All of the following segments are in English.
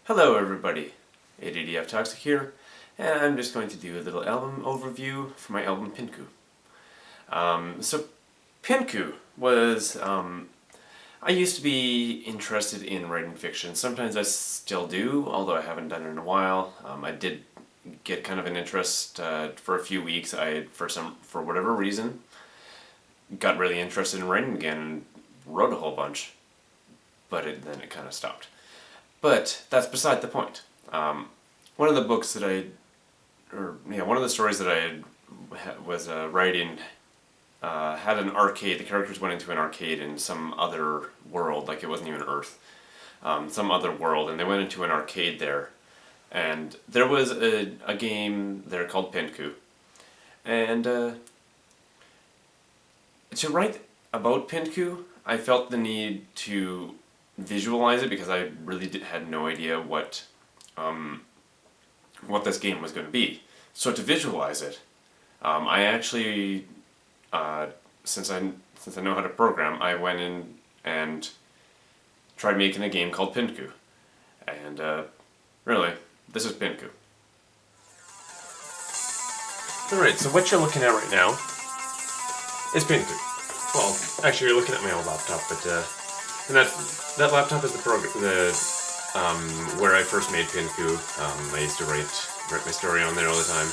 Hello everybody, ADDF Toxic here, and I'm just going to do a little album overview for my album Pinkoo. So Pinkoo was, I used to be interested in writing fiction. Sometimes I still do, although I haven't done it in a while. I did get kind of an interest for a few weeks. For whatever reason, got really interested in writing again and wrote a whole bunch, but then it kind of stopped. But that's beside the point. One of the books that one of the stories that was writing had an arcade. The characters went into an arcade in some other world, like it wasn't even Earth, some other world, and they went into an arcade there. And there was a game there called Pinkoo. And to write about Pinkoo, I felt the need to visualize it because I really had no idea what this game was going to be. So to visualize it, I actually, since I know how to program, I went in and tried making a game called Pinkoo. And really, this is Pinkoo. Alright, so what you're looking at right now is Pinkoo. Well, actually you're looking at my old laptop, but and that laptop is where I first made Pinkoo. I used to write my story on there all the time.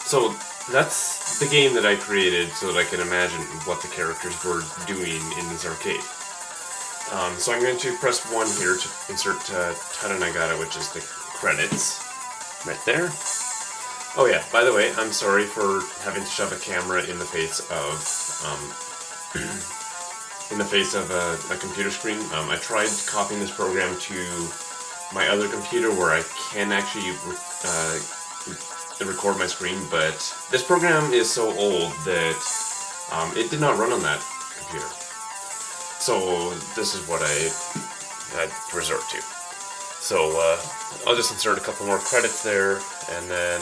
So that's the game that I created so that I can imagine what the characters were doing in this arcade. So I'm going to press 1 here to insert Tada Nagata, which is the credits. Right there. Oh yeah, by the way, I'm sorry for having to shove a camera in the face of a computer screen. I tried copying this program to my other computer where I can actually record my screen, but this program is so old that it did not run on that computer. So this is what I had to resort to. So I'll just insert a couple more credits there, and then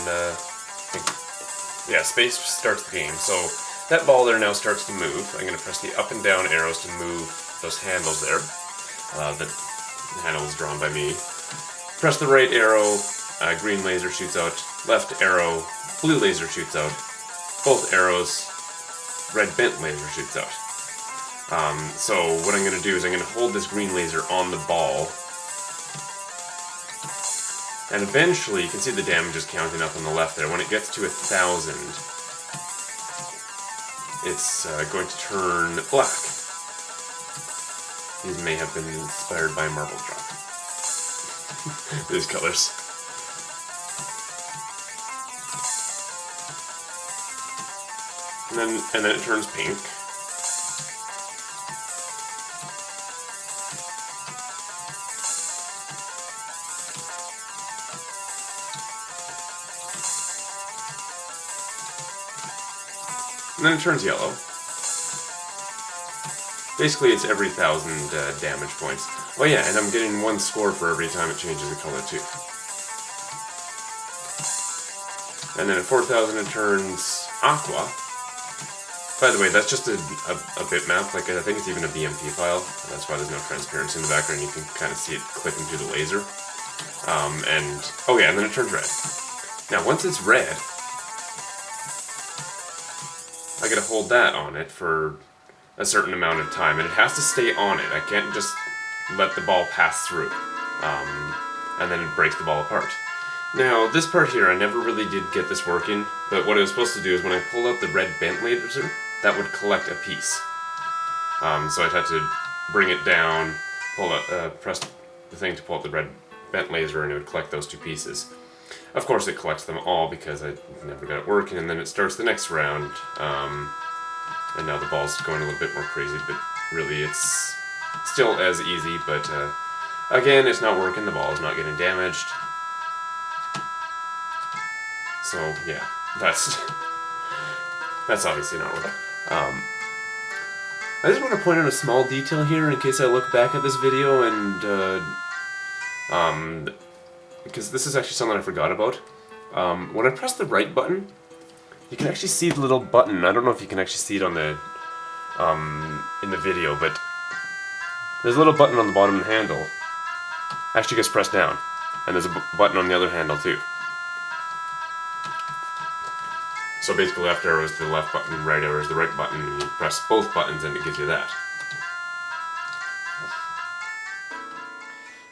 yeah, space starts the game. So that ball there now starts to move. I'm going to press the up and down arrows to move those handles there. The handle is drawn by me. Press the right arrow, green laser shoots out. Left arrow, blue laser shoots out. Both arrows, red bent laser shoots out. So what I'm going to do is I'm going to hold this green laser on the ball. And eventually, you can see the damage is counting up on the left there. When it gets to 1,000, it's going to turn black. These may have been inspired by Marble Drop. These colors. And then it turns pink. And then it turns yellow. Basically, it's every 1,000 damage points. Oh yeah, and I'm getting 1 score for every time it changes the color too. And then at 4,000 it turns aqua. By the way, that's just a bitmap. Like I think it's even a BMP file. That's why there's no transparency in the background. You can kind of see it clicking through the laser. And oh yeah, and then it turns red. Now once it's red, I gotta hold that on it for a certain amount of time, and it has to stay on it. I can't just let the ball pass through, and then it breaks the ball apart. Now, this part here, I never really did get this working, but what I was supposed to do is when I pulled out the red bent laser, that would collect a piece. So I'd have to bring it down, press the thing to pull out the red bent laser, and it would collect those 2 pieces. Of course, it collects them all because I never got it working, and then it starts the next round. And now the ball's going a little bit more crazy, but really it's still as easy, but again, it's not working, the ball is not getting damaged. So yeah, that's obviously not working. I just want to point out a small detail here in case I look back at this video and because this is actually something I forgot about. When I press the right button, you can actually see the little button. I don't know if you can actually see it on the in the video, but there's a little button on the bottom of the handle. Actually gets pressed down. And there's a button on the other handle too. So basically left arrow is the left button, right arrow is the right button, and you press both buttons and it gives you that.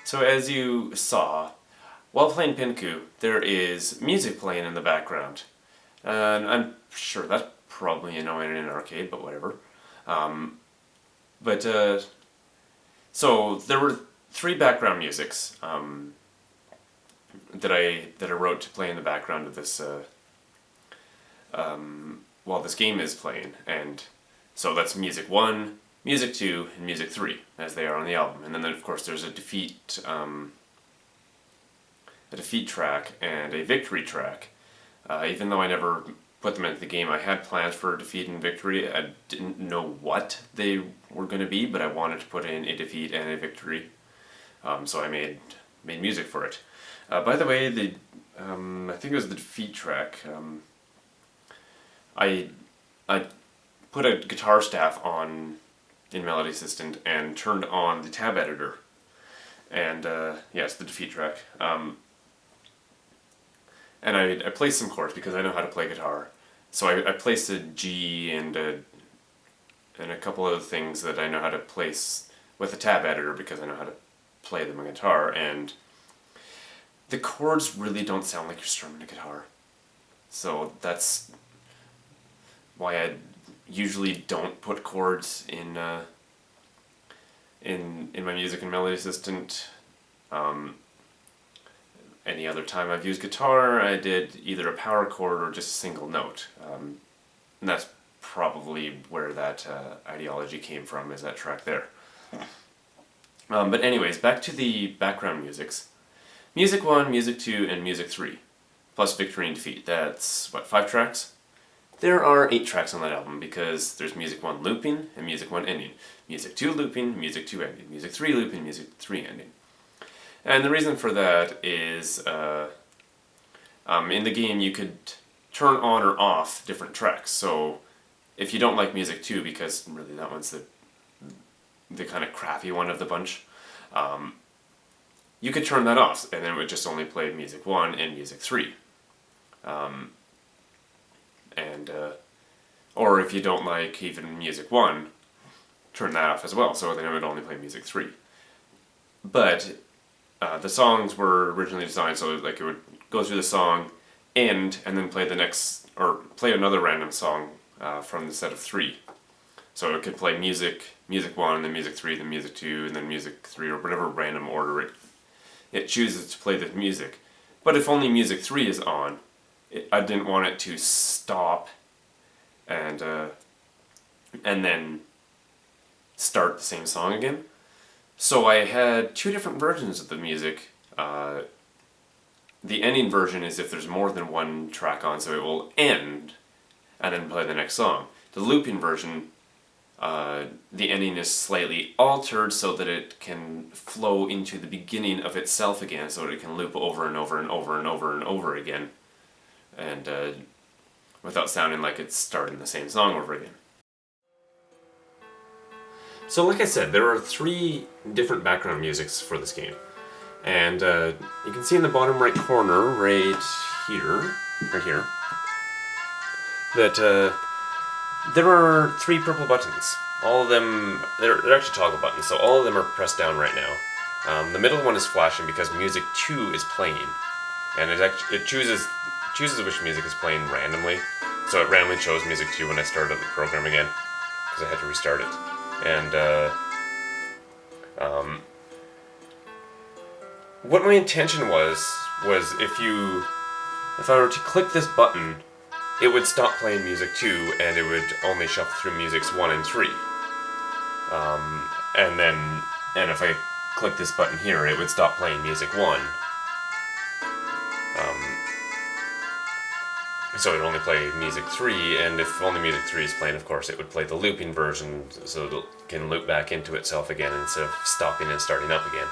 So as you saw, while playing Pinkoo, there is music playing in the background. And I'm sure that's probably annoying in an arcade, but whatever. So there were 3 background musics that I wrote to play in the background of this while this game is playing, and so that's music 1, music 2, and music 3 as they are on the album, and then of course there's a defeat track and a victory track. Even though I never put them into the game, I had plans for defeat and victory. I didn't know what they were going to be, but I wanted to put in a defeat and a victory, so I made music for it. By the way, I think it was the defeat track. I put a guitar staff on in Melody Assistant and turned on the tab editor, and yes, the defeat track. And I placed some chords because I know how to play guitar. So I placed a G and a couple of things that I know how to place with the tab editor because I know how to play them on guitar, and the chords really don't sound like you're strumming a guitar. So that's why I usually don't put chords in my music and Melody Assistant. Any other time I've used guitar, I did either a power chord or just a single note. And that's probably where that ideology came from, is that track there. But anyways, back to the background musics. Music 1, Music 2, and Music 3, plus Victory and Defeat. That's, what, 5 tracks? There are 8 tracks on that album because there's Music 1 looping and Music 1 ending. Music 2 looping, Music 2 ending. Music 3 looping, Music 3 ending. And the reason for that is, in the game you could turn on or off different tracks. So if you don't like Music 2, because really that one's the kind of crappy one of the bunch, you could turn that off, and then it would just only play Music 1 and Music 3. Or if you don't like even Music 1, turn that off as well, so then it would only play Music 3. But the songs were originally designed so like it would go through the song, end, and then play the next, or play another random song from the set of 3. So it could play Music 1, then Music 3, then Music 2, and then Music 3, or whatever random order it chooses to play the music. But if only Music 3 is on, I didn't want it to stop and then start the same song again. So I had 2 different versions of the music. The ending version is if there's more than 1 track on, so it will end and then play the next song. The looping version, the ending is slightly altered so that it can flow into the beginning of itself again, so that it can loop over and over and over and over and over again, and without sounding like it's starting the same song over again. So like I said, there are 3 different background musics for this game. And you can see in the bottom right corner, right here, that there are 3 purple buttons. All of them, they're actually toggle buttons, so all of them are pressed down right now. The middle one is flashing because Music 2 is playing. And it chooses which music is playing randomly. So it randomly chose Music 2 when I started the program again, because I had to restart it. And what my intention was if I were to click this button, it would stop playing Music 2 and it would only shuffle through Musics 1 and 3. And if I click this button here, it would stop playing Music 1. So it would only play Music 3, and if only Music 3 is playing, of course, it would play the looping version so it can loop back into itself again instead of stopping and starting up again.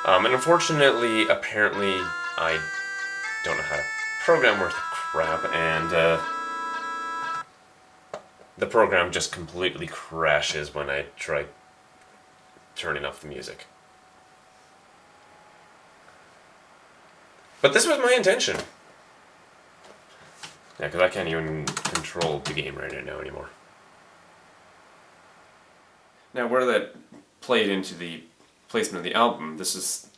And unfortunately, apparently, I don't know how to program worth of crap, and the program just completely crashes when I try turning off the music. But this was my intention. Yeah, because I can't even control the game right now anymore. Now, where that played into the placement of the album, this is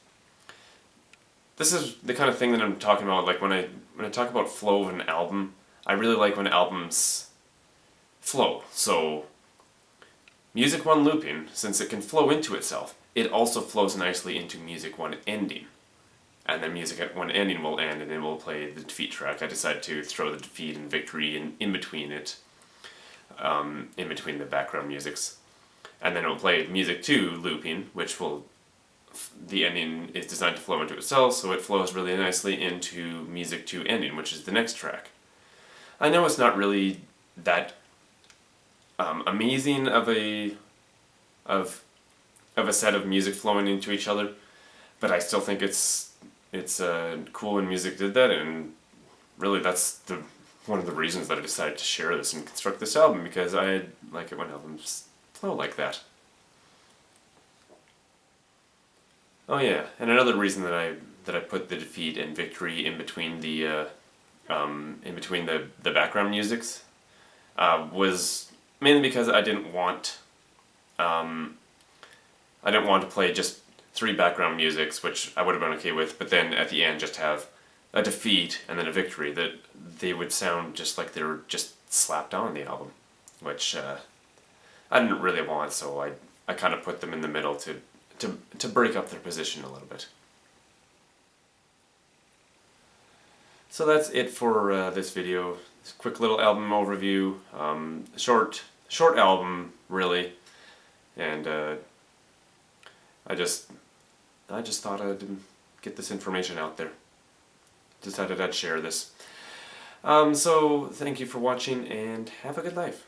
the kind of thing that I'm talking about. Like when I talk about flow of an album, I really like when albums flow. So, music one looping, since it can flow into itself, it also flows nicely into music one ending. And then music at one ending will end, and then we'll play the defeat track. I decided to throw the defeat and victory in between it, in between the background musics. And then it'll play music 2 looping, which will, the ending is designed to flow into itself, so it flows really nicely into music 2 ending, which is the next track. I know it's not really that amazing of a set of music flowing into each other, but I still think it's cool when music did that, and really that's one of the reasons that I decided to share this and construct this album, because I like it when albums flow like that. Oh yeah, and another reason that I put the defeat and victory in between the background musics was mainly because I didn't want to play just 3 background musics, which I would have been okay with, but then at the end just have a defeat and then a victory, that they would sound just like they were just slapped on the album, which I didn't really want, so I kind of put them in the middle to break up their position a little bit. So that's it for this video. This quick little album overview, short album really, and I just thought I'd get this information out there. Decided I'd share this. So thank you for watching, and have a good life.